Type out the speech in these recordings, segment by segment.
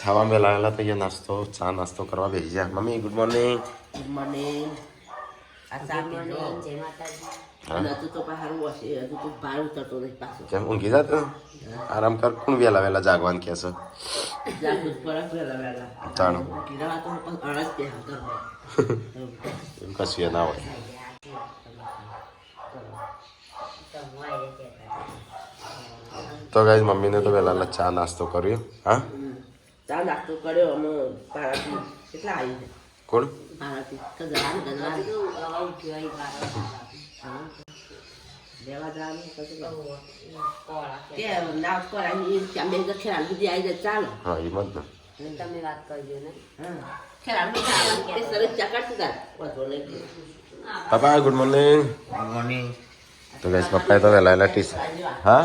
हवा में लाला तो ये नाश्तो चा नाश्तो करवा भेज जा mummy good morning good morning આ ચા પીજો જય માતાજી અને હજુ તો બહાર હશે હજુ તો બહાર ઉતરતો નહીં પાછો કેમ ઊંઘી જાતો આરામ કર કોણ વેલા વેલા જાગવાન કે છે જાગૃત પર વહેલા વહેલા તાણું કીધા તો પણ અડસ કે ઘરમાં એમ કશું ના હોય તો ગાઈસ મમ્મીને તો વેલા ચા નાસ્તો કર્યો હા ચા નાસ્તો કર્યો અમે ભારતી કેટલા આવી છે કોણ ભારતી તો જવાનું હવા ઉઠ્યો લેવા જવાનું પછી કોળા કે નાવ કરાવી ત્યાં બે ખેરાલ બધી આવી જાય ચાલો હા એમ જ ને તમે વાત કરજો ને હા ખેરાલ બધી એ સરસ ચકાસી જાય વાંધો નહીં પાપા ગુડ મોર્નિંગ તો ગાઈસ પપ્પાએ તો વેલા વેલા ટીસ હા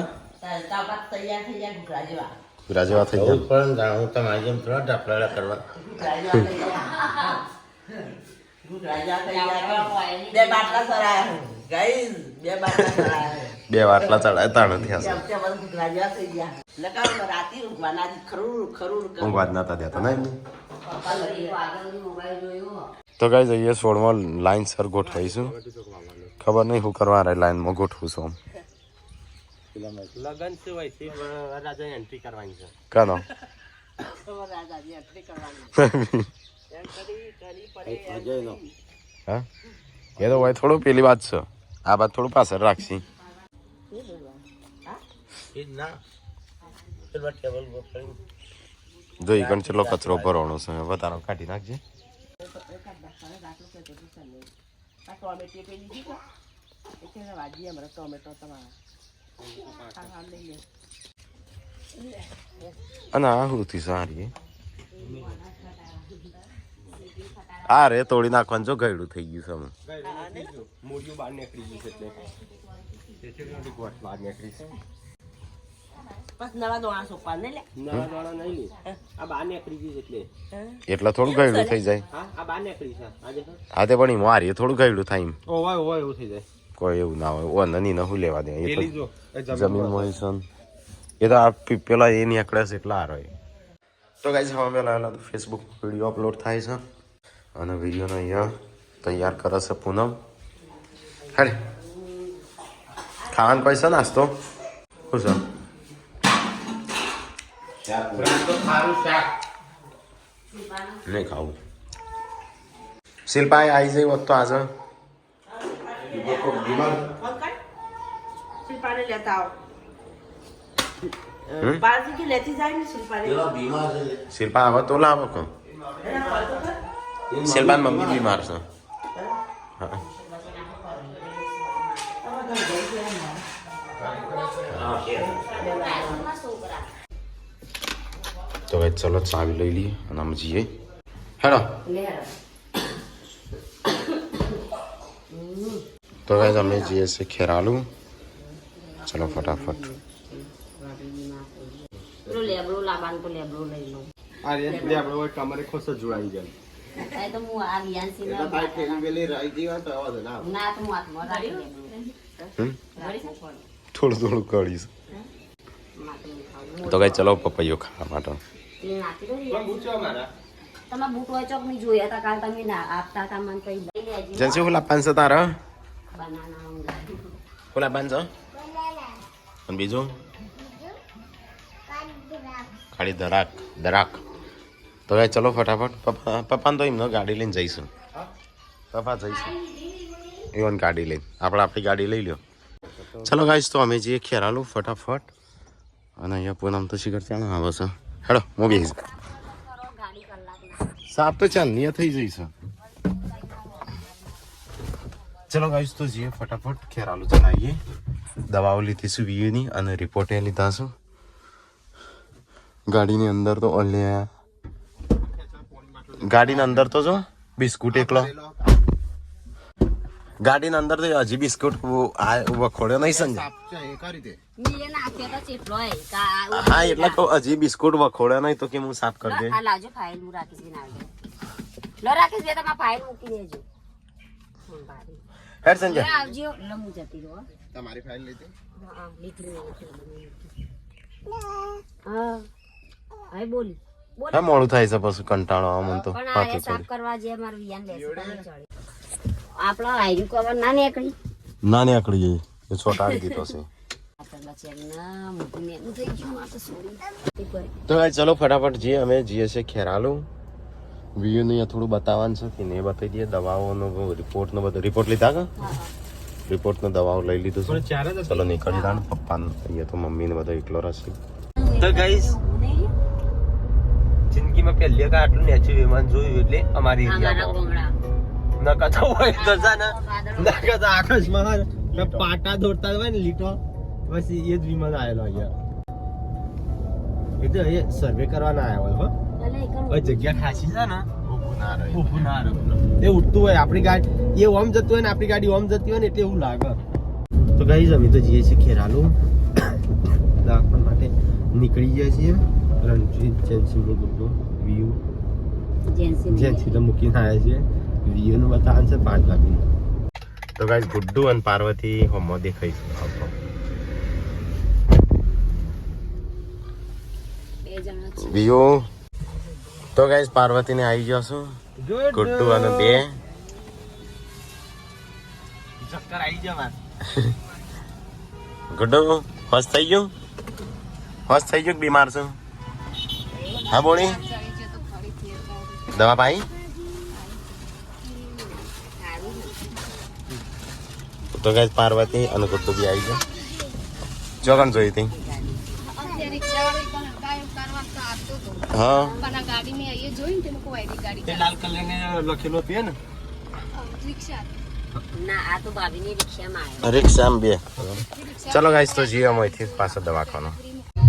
તાપા તૈયાર થઈ જાય ઘૂઘરા જેવા ગુજરાતીમાં થઈ ગયા પણ જાણું તમારી જેમ થોડા ઢાપલા કરવા ઘૂઘરા જેવા થઈ જાય બે બાટલા સરાયા ગાઈસ બે બાટલા સરાયા બે વાટલા ચડાય તાણ થયા છે ઘૂઘરા જેવા થઈ ગયા લગાવ રાતી ઊંઘવાના ખરું ખરું ઊંઘવા જ નતા દેતા ને એમને આગળની મોબાઈલ જોયો તો ગાઈસ અહીંયા 16માં લાઈન સર ગોઠવાઈશું ખબર નહીં શું કરવા રે લાઈનમાં ગોઠવું છું લગન શું હોય છે રાજા એન્ટ્રી કરવાની છે કાનો રાજાજી એન્ટ્રી કરવાની હા એ તો હોય થોડું પેલી વાત છે આ વાત થોડું પાછળ રાખશી એ ના પેલા ટેબલ પર જો ઈ કણ ચેટલો કચરો ભરવાનો છે હવે તારો કાઢી નાખજે ટોમેટો પેલી દીધો એટલે વાજી અમારે ટોમેટો તમારા અને આ શું થી સારી આ રે તોડી નાખવાનું જો ગયડું થઈ ગયું છે મૂળિયું બહાર નીકળી ગયું છે એટલે ગોઠ બહાર નીકળી છે બસ નવા દોણા સોપા ને લે નવા દોણા નહીં લે આ બહાર નીકળી ગયું છે એટલે થોડું ગયડું થઈ જાય હા આ બહાર નીકળી છે આજે હા તે પણ એમાં હારી થોડું ગયડું થાય એમ ઓવાય ઓવાય એવું થઈ જાય કોઈ એવું ના હોય ઓ નની ન હું લેવા દે એ પેલી તો જો જમીન મોહિસન એ તો આ પેલા એ નીકળે છે એટલા હારો તો ગાઈસ હવે પેલા તો ફેસબુક વિડીયો અપલોડ થાય છે અને વિડીયોને અહીંયા તૈયાર કરે છે પૂનમ હેડે ખાવાનું કોઈ છે નાસ્તો શું છે નહીં ખાવું શિલ્પા આવી જઈ હોત તો આજે શિલ્પાને લેતા આવો પારથી કે લેતી જાય ને શિલ્પાને શિલ્પા આવે તો લાવો કો શિલ્પાની મમ્મી બીમાર છે હા તો ભાઈ ચલો ચાવી લઈ લઈએ અને અમે જઈએ હેડો તો ભાઈ અમે જઈએ છીએ ખેરાલુ ચલો ફટાફટ પેલો લેબડો લાવવાનું તો લેબડો લઈ લઉં આ રે લે આપણે ઓય કમરે ખોસ જોડાઈ જાય એ તો હું આ વિયાનસી એટલે તાઈ ઠેલી વેલી રાઈ દીવા તો આવા ના ના તો હું હાથમાં રાખી લેબડો થોડું થોડું કરીશ માથે તો કઈ ચલો પપૈયો ખાવા માટે તેલ નાખી દો પણ પૂછો મારા તમે બૂટ હોય ચોક નહીં જોયા હતા કાલ તમે ના આપતા હતા મને કઈ લઈ લેજો જનસી હું લાવવાનું છે તારા બનાના હું લાવવાનું છે અને બીજું ખાલી દરાક તો ભાઈ ચલો ફટાફટ પપ્પાને તો એમને ગાડી લઈને જઈશું પપ્પા જઈશું એવન ગાડી લઈને આપણી ગાડી લઈ લ્યો ચલો ગાઈશ તો અમે જઈએ ખેરાલુ ફટાફટ અને અહીંયા પૂનમ તો શિખર ચાલો આવે છે હેડો મોબી ગાડી કલાક સાપ તો ચાલ નિયા થઈ જઈશ ચલો ગાઈશ તો જઈએ ફટાફટ ખેરાલુ ચલાવીએ દવાઓ લીધીશું વીયુની અને રિપોર્ટે લીધા છું ગાડીની અંદર તો અલ્યા ગાડીની અંદર તો જો બિસ્કુટ એકલો ગાડીની અંદર તો હજી બિસ્કુટ વખોડ્યો નહીં સંજય નીરે નાખ્યો તો ચેટલો હા એટલે કહું હજી બિસ્કુટ વખોડ્યો નહીં તો કે હું સાફ કરી દે આ લાજો ફાઇલ હું રાખીશ કે ના લો રાખીશ બે તમારા ફાઇલ મૂકી દેજો હેડ સંજય આવજો એટલે હું જતી રહો તમારી ફાઇલ લીધી હા લીધી હા હા બોલી હા મોડું થાય છે પછી કંટાળો આવે મને તો પણ આ પાછું સાફ કરવા જે મારું વિયાન લેશે તો નહીં ચડે. આપણો આયરું કવર ના નીકળી ના ને આકડી ગઈ એ છોટાડી દીધો છે આપણા ચેરના મોટું નેનું થઈ ગયું આ તો સોરી તો ગાઈસ ચલો ફટાફટ જઈએ અમે જઈએ છે ખેરાલુ વ્યૂ ને થોડું બતાવવાનું છે કે ને બતાવી દઈએ દવાઓનો રિપોર્ટ નો બધો રિપોર્ટ લીધા કે રિપોર્ટ નો દવાઓ લઈ લીધું છે ચલો નીકળી જાણ પપ્પા અહીંયા તો મમ્મી ને બધા એકલો રહેશે તો ગાઈસ જિંદગીમાં પહેલી વખત આટલું નેચરલ વિમાન જોયું એટલે અમારી અમારા ગોમડા નકા તો હોય તો જાને નકા તો આકાશમાં પાટા દોડતા હોય ને લીટો બસ એ જ વિમાન આવેલો અહીંયા એ તો એ સર્વે કરવાના આવ્યો હો ઓય જગ્યા ખાસી છે ને ઊભું ના રહે એ ઉઠતું હોય આપણી ગાડી એ ઓમ જતું હોય ને આપણી ગાડી ઓમ જતી હોય ને એટલે એવું લાગે તો ગાઈસ અમે તો જઈએ છીએ ખેરાલુ દાખવા માટે નીકળી ગયા છીએ રણજીત જેન્સીનું ગુડ્ડુ વ્યૂ જેન્સી તો મૂકીને આવ્યા છીએ વ્યૂ નું બતાવવાનું છે 5 લાખનું તો ગાઈસ ગુડ્ડુ અને પાર્વતી હોમો દેખાઈ છે આવતો બે જણા છે વ્યૂ તો ગાઈસ પાર્વતીને આવી ગયો છું ગુડ્ડુ અને બે ચક્કર આવી ગયા ગુડ્ડુ હોશ થઈ ગયું બીમાર છું હા બોલી દવા પાઈ તો ગાઈસ પાર્વતી અને ગુડ્ડુ બી આવી ગયા ચોકન જોઈ હતી હા લાલ કલર ને લખેલું હતું ને ના આ તો ભાભીની રિક્ષામાં આવ્યો રિક્ષામાં બે ચલો ગાઈસ તો જીઓ અહીંથી પાછો દવાખાનો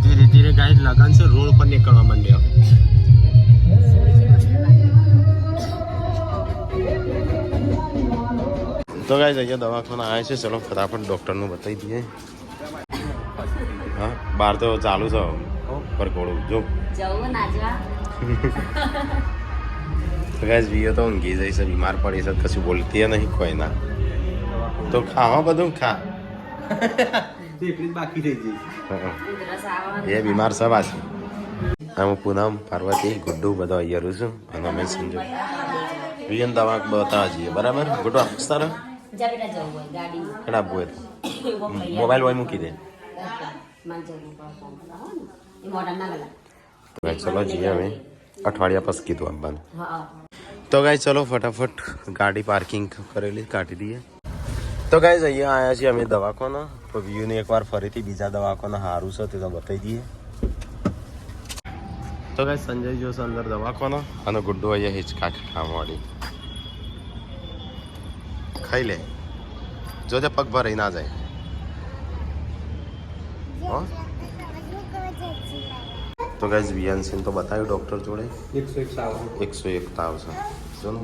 ધીરે ધીરે ગાઈસ લગન છે રોડ પર નીકળવા માંડ્યો તો ગાઈસ અહીંયા દવાખાના આવે છે ચલો ફટાફટ ડોક્ટરનું બતાવી દઈએ હા બહાર તો ચાલુ છે પર કોળું જો જવું નાચવા તો ગાઈસ વિયો તો ઊંઘી જઈ છે બીમાર પડી છે કશું બોલતી નહીં કોઈ ના તો ખાવા બધું ખા બાકી રહી જઈ એ બીમાર છે પાછી હું પૂનમ પાર્વતી ગુડ્ડુ બધો અહીંયા છું અને અમે સંજય વિયન દવા બતાવવા જઈએ બરાબર ગુડ્ડુ આપીશ તારે જા બેટા જવું હોય ગાડી કેડા આપવું હોય મોબાઈલ હોય મૂકી દે માલ જવું પડે એ મોટા ના ગલા તો ગાઈસ ચલો જઈએ અમે અઠવાડિયા પછી કીધું આપવાનું હા તો ગાઈસ ચલો ફટાફટ ગાડી પાર્કિંગ કરેલી કાઢી દઈએ તો ગાઈસ અહીંયા આવ્યા છીએ અમે દવાખાના તો વ્યૂને એકવાર ફરીથી બીજા દવાખાના સારું છે તે તો બતાવી દઈએ તો ગાઈસ સંજય જોશે અંદર દવાખાના અને ગુડ્ડુ અહીંયા હિંચકા ખાવાડી ખાઈ લે જોજે પગ ભરાઈ ના જાય હો તો ગાઈસ વિયાનસિંહ તો બતાવ્યું ડોક્ટર જોડે 101 તાવ છે જો ને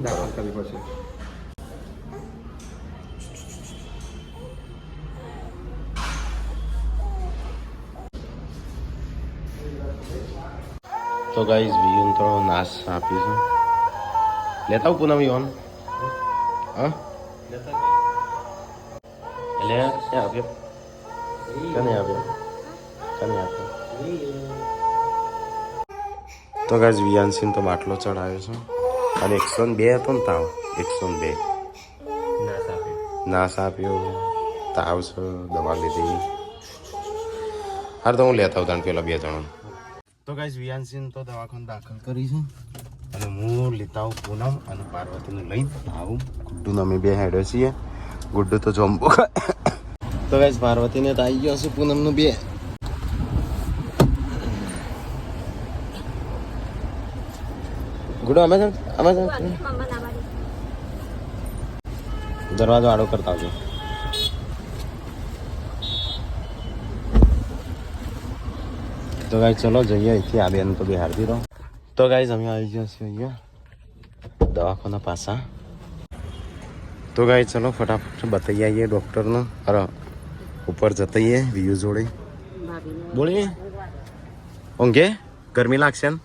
તો ગાઈસ વિયન તો નાશ આપ્યું છે લેતા આવું પૂનમ યોન હા એટલે ક્યાં આપ્યો કને આપ્યો તો ગાઈસ વિયાનસિંહ તો બાટલો ચડાવ્યો છે અને 102 હતો ને તાવ 102 નાશ આપ્યો તાવ છે દવા લીધી હાર તો હું લેતા આવું તને પેલા 2 જણા તો ગાઈસ વિયાનસિંહ તો દવાખાને દાખલ કરી છે અને હું લેતા આવું પૂનમ અને પાર્વતીને લઈને આવું ગુડ્ડુને અમે બે હેડ્યો છીએ ગુડ્ડુ તો જમ્બો તો ગાઈસ પાર્વતીને તો આવી ગયો છે પૂનમનું બે ગુડ્ડુ અમે દરવાજો આડો કરતા આવજો તો ગાઈસ ચલો જઈએ અહીંથી આ બેન તો બિહાર દીધો તો ગાઈસ અમે આવી ગયા છીએ અહીંયા દવાખાના પાછા તો ગાઈસ ચલો ફટાફટ બતાવી આવીએ ડૉક્ટરને અરે ઉપર જતાઈએ વ્યૂ જોડે બોલીએ ઊંઘે ગરમી લાગશે ને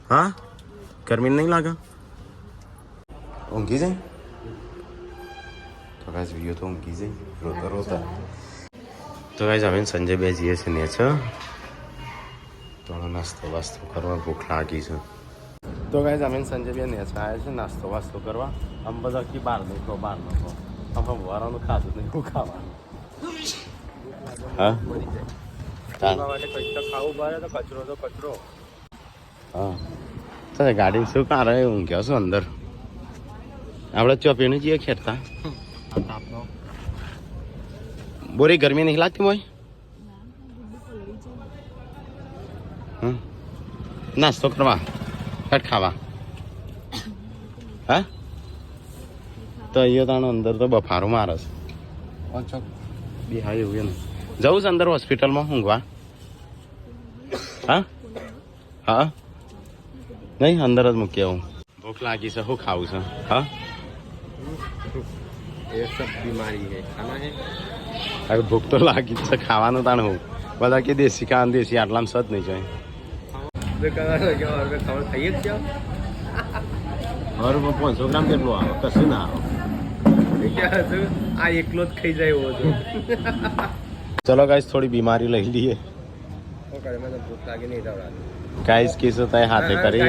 હા ગરમી નહીં લાગે ઊંઘી જાય તો ગાઈસ વ્યૂ તો ઊંઘી જાય રોતા તો ગાઈસ અમે સંજય બે જઈએ છીએ ને છે થોડો નાસ્તો વાસ્તો કરવા ભૂખ લાગી છે. તો ગાઈઝ અમે સંજય બેન આવ્યા છે નાસ્તો વાસ્તો કરવા. આમ બધા કે બહાર નીકળો બહાર નીકળો. આમ વરાનું ખાધું નહીં શું ખાવાનું? હા માટે કંઈક તો ખાવું પડે તો કચરો. હા તો ગાડી શું કાર ઊંઘ્યો છું અંદર. આપણે ચોપીનું જઈએ ખેડતા. બોરી ગરમી નહીં લાગતી હોય? નાસ્તો કરવા કટ ખાવા હા તો અહીંયા તાણો અંદર તો બફારો મારે છે બી હા એવું એમ જવું છે અંદર હોસ્પિટલમાં ઊંઘવા હા હા નહીં અંદર જ મૂકી આવું ભૂખ લાગી છે શું ખાવું છે હા ये सब बीमारी है खाना है હવે ભૂખ તો લાગી જ છે ખાવાનું તાણ હું બધા કે દેશી ખાવાનું દેશી આટલામાં સજ નહીં જોઈએ खबर खाइए क्या બરોબર 500 ગ્રામ કેટલું આવે કશું ના આવે આ એકલો જ ખાઈ જાય એવો તો ચલો ગાઈસ થોડી બીમારી લઈ લઈએ મને ભૂખ લાગી નહીં દવડાવી ગાઈસ કીધું તો હાથે કરી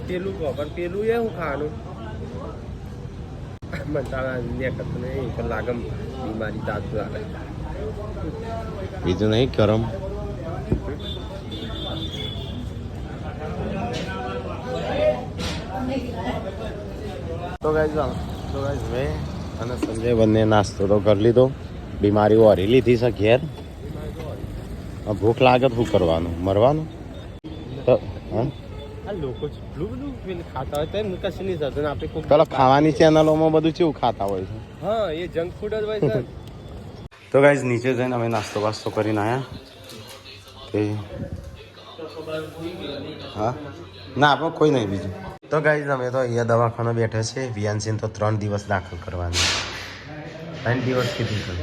પેલું પણ પેલું એ હું ખાવાનું મને તારા ને કરતું નહીં પણ લાગમ બીમારી દાંત આવે બીજું નહીં ગરમ તો ગાઈસ મેં અને સંજય બંને નાસ્તો તો કરી લીધો બીમારી ઓરી લીધી છે ઘેર ભૂખ લાગે તો શું કરવાનું મરવાનું તો હા આ લોકો જેટલું બધું ખાતા હોય તેમ કશું નહીં થતું ને આપણે કોઈ પેલા ખાવાની ચેનલોમાં બધું કેવું ખાતા હોય છે હા એ જંક ફૂડ જ હોય છે તો ગાઈસ નીચે જઈને અમે નાસ્તો વાસ્તો કરીને આવ્યા તે હા ના આપણે કોઈ નહીં બીજું તો ગાઈસ અમે તો અહીંયા દવાખાને બેઠા છે વિયાનસિંહ તો 3 દિવસ દાખલ કરવાની 3 દિવસ કીધું છે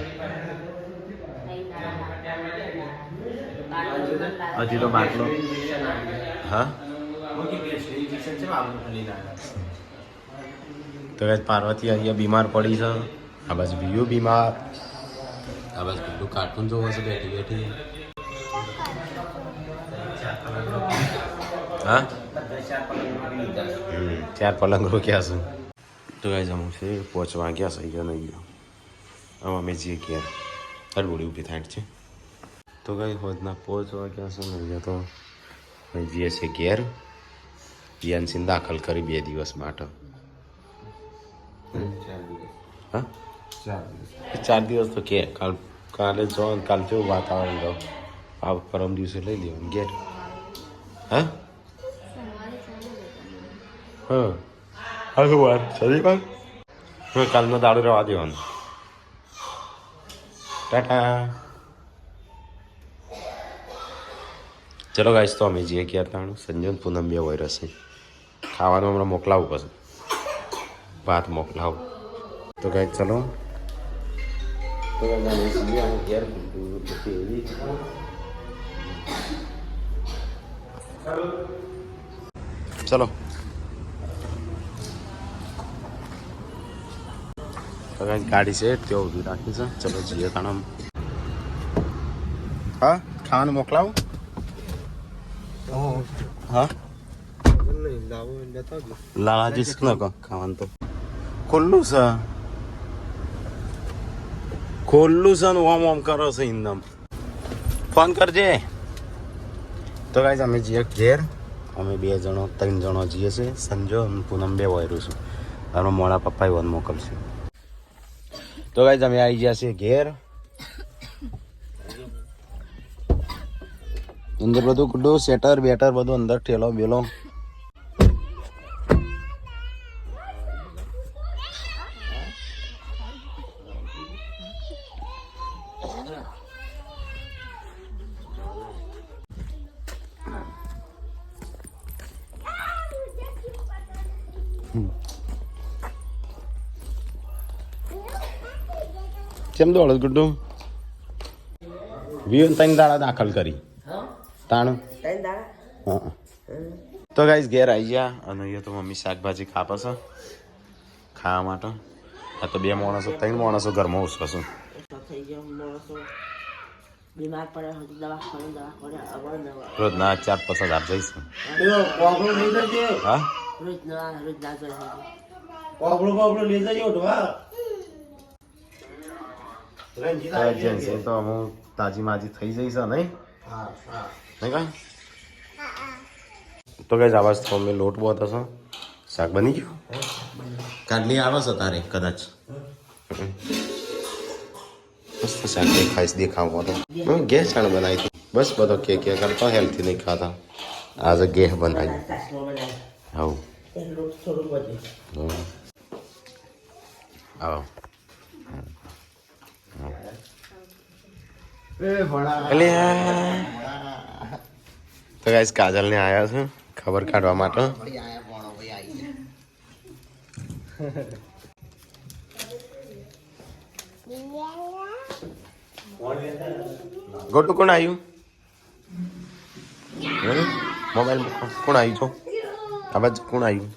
હજી તો બાટલો હા તો ગાઈસ પાર્વતી અહીંયા બીમાર પડી છે આ બાજુ બીયું બીમાર આ બાજુ પેલું કાર્ટૂન જોવા છે બેઠી બેઠી હા 4 પલંગ રોક્યા છે તો ગાઈસ અમુક છે 5 વાગ્યા છે અહીંયા નહીં ગયો હવે અમે જઈએ ઘેર હળબોડી ઊભી થાય છે તો ગાઈસ હોજના 5 વાગ્યા છે ને અહીંયા તો અમે જઈએ છીએ ઘેર વિયાનસિંહ દાખલ કરી 2 દિવસ માટે હા 4 દિવસ તો કે કાલે જો કાલ કેવું વાતાવરણ રહો આ પરમ દિવસે લઈ લેવાનું ઘેર હા હા હા વાર સરી વાર હા કાલનો દાડો રહેવા દેવાનો ટાટા ચલો ગાઈસ તો અમે જઈએ ક્યાં તાણું સંજોન પૂનમ 2 વાયરસ છે ખાવાનું હમણાં મોકલાવવું પડશે ભાત મોકલાવું તો ગાઈસ ચલો તો ઘેર ચલો તો ગાડી છે ત્યાં ઊભી રાખી છે ચલો જઈએ તાણમ હા ખાવાનું મોકલાવું હા લાલાજી શું ના ખાવાનું તો ખુલ્લું છે ને ઓમ કરો છે ઇન્દમ ફોન કરજે તો ગાઈસ અમે જઈએ ઘેર અમે 2 જણો 3 જણો જઈએ છે સંજો અને પૂનમ 2 વાયરું છું તારો મોડા પપ્પા વન મોકલશે તો ગાઈસ અમે આવી ગયા છીએ ઘેર અંદર બધું કુડું સેટર બેટર બધું અંદર ઠેલો બેલો કેમ દોડે ગુડ્ડુ વિયન 3 દાડા દાખલ કરી તાણ હા તો ગાઈસ ઘેર આવી ગયા અને અહીંયા તો મમ્મી શાકભાજી કાપે છે ખાવા માટે આ તો 2 માણસો 3 માણસો ઘરમાં ઉસકશું થઈ ગયો માણસો બીમાર પડે હોય તો દવાખાને અવારનવાર રોજ ના 4-5 હજાર જઈશું પેલો કોકડો લઈ જજે હા રોજ ના જોઈએ કોકડો લઈ જજે ઉઠવા રંજીત આવી જેન જશે. છે તો હું તાજી માજી થઈ જઈશ નહીં હા હા નહીં કાંઈ તો કઈ આવાજ તો મેં લોટ બહુ હશે શાક બની ગયું કાઢલી આવે છે તારે કદાચ મસ્ત શાક દેખાઈશ દેખાવું તો હું ગેસ ચાણ બનાવી હતી બસ બધો કે કરતો હેલ્થી નહીં ખાતા આજે ગેહ બનાવી ચાસમાં બનાવી આવું એ લોટ થોડું વધે આવો એ ભણા એટલે તો ગાઈસ કાજલ ને આયા છે ખબર કાઢવા માટે ભાઈ આયા ભણો ભાઈ આવી ગોટુ કોણ આવ્યું મોબાઈલ કોણ આવ્યું છો આ બાજુ કોણ આવ્યું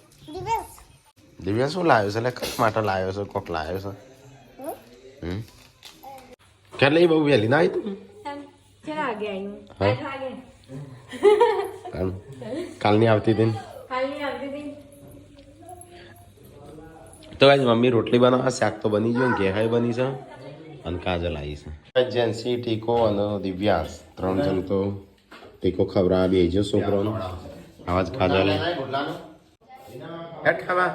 દિવ્યા શું લાવ્યો છે એટલે કઈ માટે લાવ્યો છે કોક લાવ્યો છે ક્યારે લઈ બહુ વહેલી ના આવી તું હા કાલની આવતી હતી તો ગાઈસ મમ્મી રોટલી બનાવવા શાક તો બની ગયું ઘેહાઈ બની છે અને કાજલ આવી છે જેન્સી ટીકો અને દિવ્યાસ 3 જણ તો ટીકો ખવડાવવા બેસજો છોકરાઓને આવાજ કાજલ હેડ ખાવા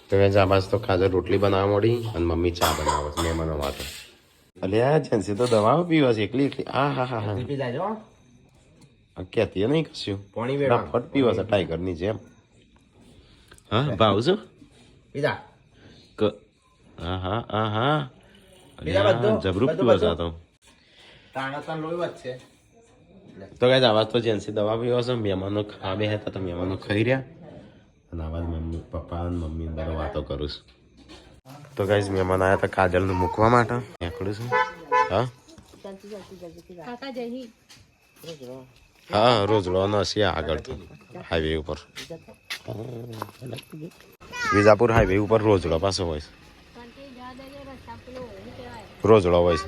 તો ગાઈસ આ બાજુ તો કાજલ રોટલી બનાવવા મળી અને મમ્મી ચા બનાવે છે મહેમાનો માટે અલ્યા જેન્સી તો દવાઓ પીવા છે એકલી આ હા હા હા પી જાજો કહેતી નહીં કશું પાણી વેડો ફટ પીવા છે ટાઈગરની જેમ હા ભાવ શું પીધા હા હા હા બીજા બધું? જબરું બધું, પીવા છે બધું? તો તાણા લોહી વાત છે તો ગાઈસ આવાજ તો જેન્સી દવા પીવા છે મહેમાનો ખાવા બે હતા તો મહેમાનો ખાઈ રહ્યા અને આવાજ મમ્મી પપ્પા અને મમ્મી બધો વાતો કરું છું તો ગાઈસ મહેમાન આવ્યા હતા કાજલને મૂકવા માટે નીકળું છું હા હા રોજડો નસી આગળ તો હાઈવે ઉપર વિજાપુર હાઈવે ઉપર રોજડો પાછો હોય છે રોજડો હોય છે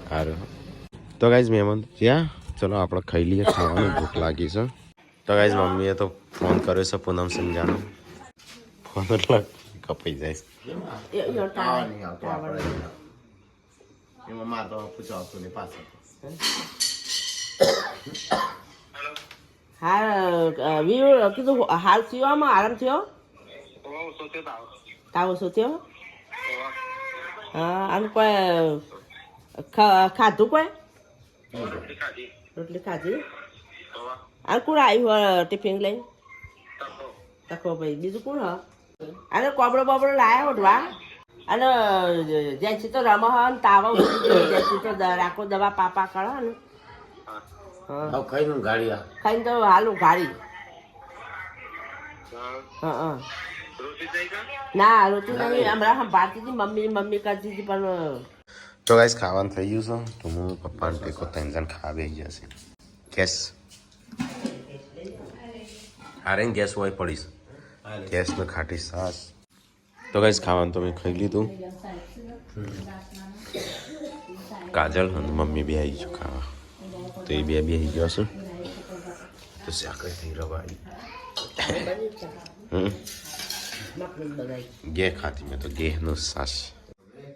સારું તો ગાઈઝ મહેમાન જ્યાં ચલો આપણે ખાઈ લઈએ ખાવાની ભૂખ લાગી છે તો ગાઈઝ મમ્મીએ તો ફોન કર્યો છે પૂનમ સંધ્યાનો ફોન એટલે કપાઈ જાય ખાવા નહીં આવતો આપણે એમાં માર તો પૂછાવતું નહીં પાછળ હા વીર કીધું હાલ થયો આમાં આરામ થયો તાવ ઓછો થયો હા અને કોઈ ખાધું કોઈ રોટલી ખાધી અને કોણ આવ્યું ટિફિન લઈ તકો ભાઈ બીજું કોણ હ અને કોબડો બબડો લાયા ઉઠવા અને જેથી તો રમા હ ને તાવા જેથી તો રાખો દવા પાપા કરો ને હા ખાઈ ગાડી આ ખાઈને તો હાલ ઉઘાડી હા હા ના રોટી નહીં હમણાં સંભાળતી હતી મમ્મી કરતી હતી પણ તો ગાઈઝ ખાવાનું થઈ ગયું છે તો હું પપ્પાને ટેકો 3 જણ ખાવા બેસી જશે ગેસ હારે ગેસ હોય પડીશ ગેસ ને ખાટી સાસ તો ગાઈઝ ખાવાનું તો મેં ખાઈ લીધું કાજલ અને મમ્મી બે આવી ગયો ખાવા તો એ બે આવી ગયો છે તો શાક થઈ રવાઈ ગે ખાતી મેં તો ગેહનું સાસ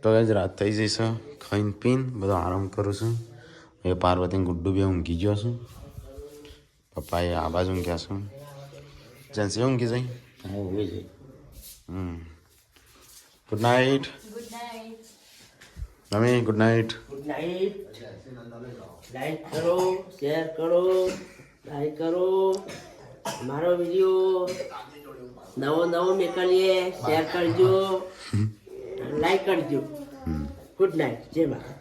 તો ગાઈઝ રાત થઈ જઈશ ખાઈને પીને બધો આરામ કરું છું એ પાર્વતી ગુડ્ડુ બે ઊંઘી ગયો છું પપ્પાએ આ બાજુ ઊંઘ્યા છું જેન્સી ઊંઘી જઈ good night mummy good night good night like કરો શેર કરો લાઈક કરો મારો વિડીયો નવો મેકલીએ શેર કરજો લાઈક કરજો ગુડ નાઇટ જય માતા